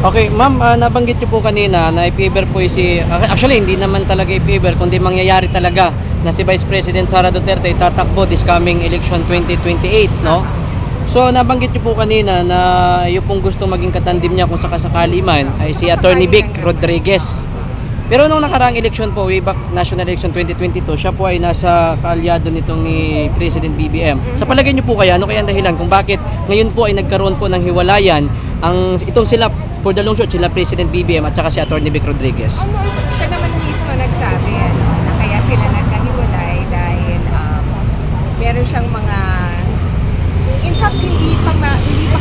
Okay, ma'am, nabanggit niyo po kanina na if-ever po si... actually, hindi naman talaga if-ever, kundi mangyayari talaga na si Vice President Sara Duterte tatakbo this coming election 2028, no? So, nabanggit niyo po kanina na yung pong gusto maging katandim niya kung sakasakali man ay si Attorney Vic Rodriguez. Pero nung nakaraang election po, way back national election 2022, siya po ay nasa kaalyado nitong ni President BBM. Sa palagay niyo po kaya, ano kaya ang dahilan kung bakit ngayon po ay nagkaroon po ng hiwalayan itong sila, for the long shot, sila President BBM at saka si Attorney Vic Rodriguez? Siya naman mismo nagsabi na kaya sila nagkahiwalay dahil meron siyang mga, in fact, hindi pa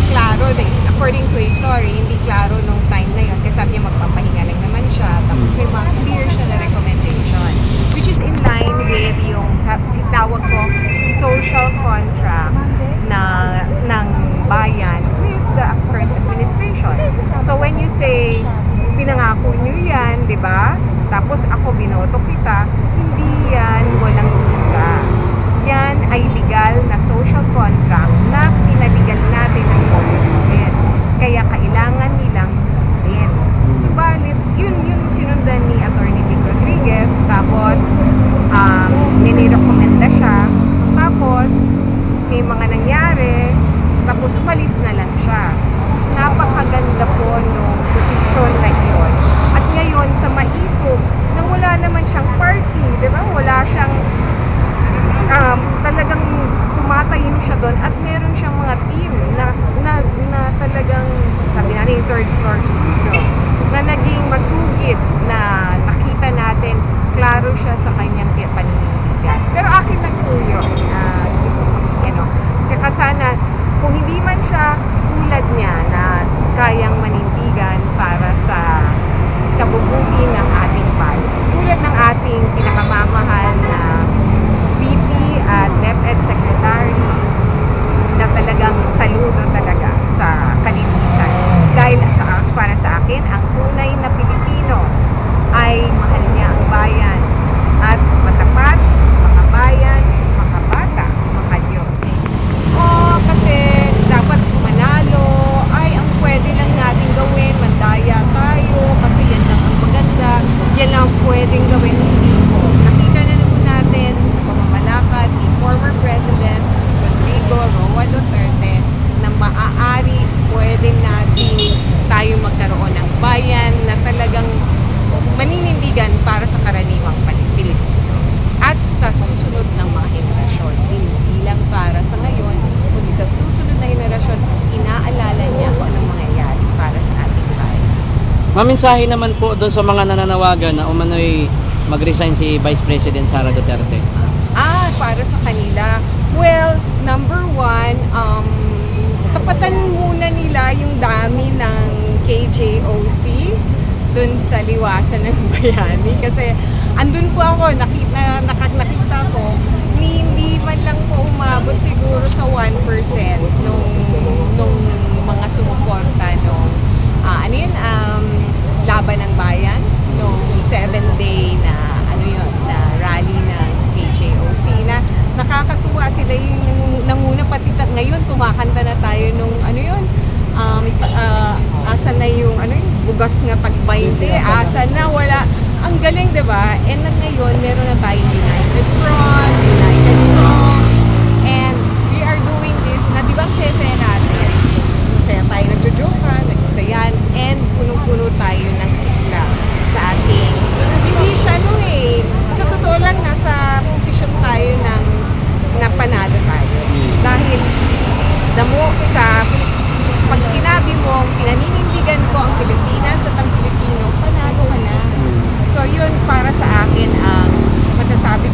klaro, according to his story, hindi klaro nung time na yun kasi sabi niya magpapahinga lang naman siya, tapos may mga clear siya na recommendation, which is in line with yung tawag ko social contract ng bayan with the current administration. So when you say pinangako niyo yan, di ba? Tapos ako binoto kita, hindi yan walang visa. Yan ay legal na social contract na pinaligal natin ng government. Kaya kailangan nilang sundin. Subalit, yun sinundan ni Attorney Vic Rodriguez. Tapos, ninirekomenda siya. Tapos, may mga nangyari. Tapos, umalis na lang siya. Napakaganda po nung posisyon na yun. At ngayon, sa maisog, nang wala naman siyang party, di ba? Wala siyang talagang tumatayo siya doon at meron siyang mga team na talagang sabi natin yung third floor studio na naging masugid na nakita natin klaro siya sa kanyang paninindigan. Pero akin lang po yun, gusto ko, saka sana kung hindi man siya tulad niya na kayang manindigan para sa kabubuti ng ating bayan, tulad ng ating pinakamamahal na VP at DepEd Secretary na talagang saludo talaga sa kalinisan. Dahil para sa akin, ang tunay na Pilipino ay mahal niya ang bayan at matapat, makabayan, makabata, makadiyos. Kasi dapat manalo ay ang pwede lang natin gawin, mandaya tayo kasi yan lang ang maganda, yan lang ang pwedeng gawin, hindi ko. Nakita na naman natin sa pamamalakad ni former President Rodrigo Roa Duterte na maaari pwede natin tayo magkaroon ng bayan na talagang maninindigan para sa karaniwang Pilipino at sa susunod ng mga henerasyon. Hindi lang para sa ngayon, kundi sa susunod na henerasyon, inaalala niya kung anong mangyayari para sa ating bayan. Maminsahe naman po doon sa mga nananawagan na umano'y mag-resign si Vice President Sara Duterte. Para sa kanila, well, number one, tapatan muna nila yung dami ng KJOC dun sa liwasan ng bayani kasi andun po ako, nakita ko hindi man lang po umabot siguro sa 1% nung mga sumuporta nung laban ng bayan nung 7-day na na rally ng KJOC na nakakatuwa sila yung nanguna pati ngayon tumakanta na tayo nung asa na yung bugas nga tag-20, asa na wala, ang galing, diba? And ngayon meron na tayong United Front, United Song, and we are doing this na di ba ang sesaya natin, masaya tayo, nagjojokan, nagsasayan, and punong-puno tayo ng sigla sa ating, hindi siya sa totoo lang nasa posisyon tayo ng napanalo tayo dahil damo sa pag sinabi mo pinaninindigan ko ang Pilipinas at ang Pilipino, panalo ka na. So yun para sa akin ang masasabi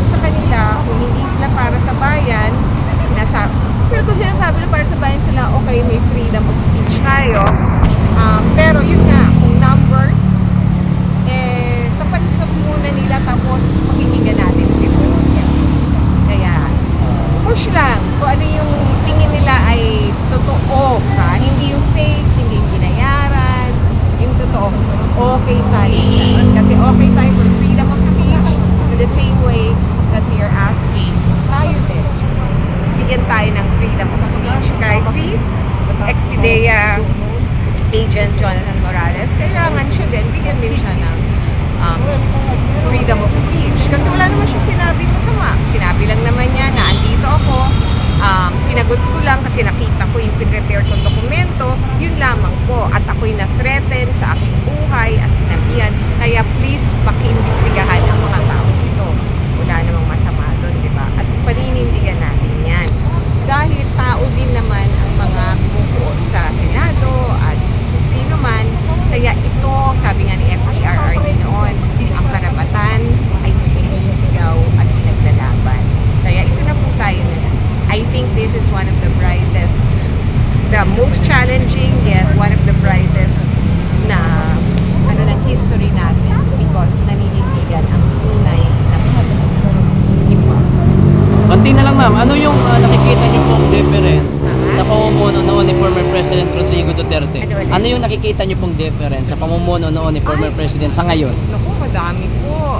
ma'am, ano yung nakikita niyo pong different sa pamumuno noon ni former President Rodrigo Duterte? Ano ulit? Ano yung nakikita niyo pong different sa pamumuno noon ni former President sa ngayon? Naku, madami po.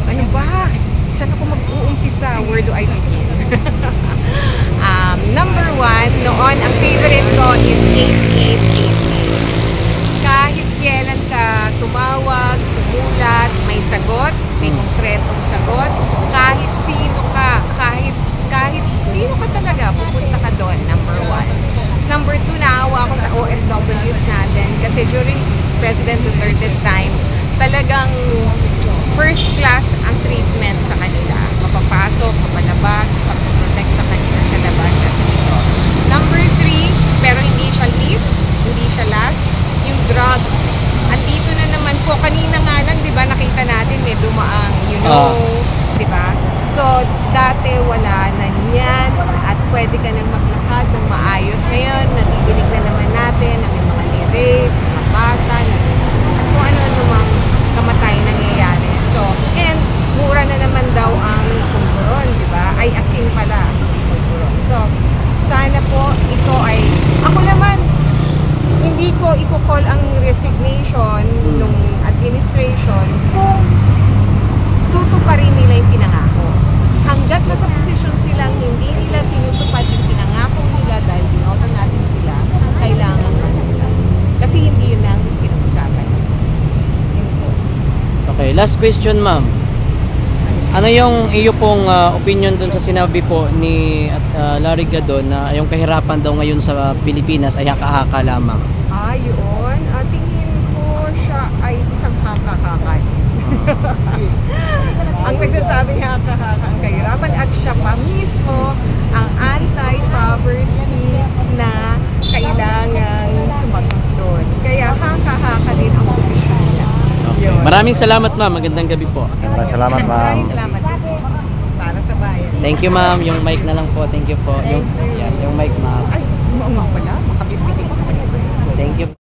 Ano ba? Saan ako mag-uumpisa? Where do I begin? Number one, noon, ang favorite ko is 8888. Kahit kailan ka tumawag, sumulat, may sagot, may konkretong sagot, kahit sino ka, kahit sino ka talaga, pupunta ka doon, number one. Number two, naawa ako sa OFWs natin kasi during President Duterte's time, talagang first class ang treatment sa kanila. Mapapasok, mapalabas, pag-protect sa kanila sa labas at dito. Number three, pero hindi siya least, hindi siya last, yung drugs. Andito na naman po, kanina nga lang, di ba, nakita natin may dumaang, di ba? So, dati wala na yan at pwede ka nang maglakad ng maayos. Ngayon, natidinig na naman natin na may mga nirape, mga bata, at kung ano-ano mang kamatay nangyayari. So, and mura na naman daw ang pulburon, di ba? Ay, asin pala ang pulburon. So, sana po ito ay, ako naman, hindi ko i-call ang resignation ng administration kung tutuparin nila yung pinangako. Hanggat nasa posisyon silang hindi nila tinutupad yung pinangako nila dahil binoto natin sila, kailangan mag-usap. Kasi hindi yun ang pinag-usapan. Yun po. Okay, last question ma'am. Ano yung iyo pong opinion dun sa sinabi po ni Larry Gadon na yung kahirapan daw ngayon sa Pilipinas ay haka-haka lamang? Yun. Tingin ko siya ay isang haka-haka. Ang nagsasabing haka-haka ang kahirapan at siya pa mismo ang anti-poverty na kailangan sumagot doon. Kaya haka-haka din ang posisyon niya. Okay. Yun. Maraming salamat ma'am, magandang gabi po. Maraming salamat, ma'am. Maraming salamat din po para sa bayan. Thank you ma'am, yung mic na lang po. Thank you po. Yung mic ma'am. Ay, oo nga pala, makabibigay ko pa. Thank you.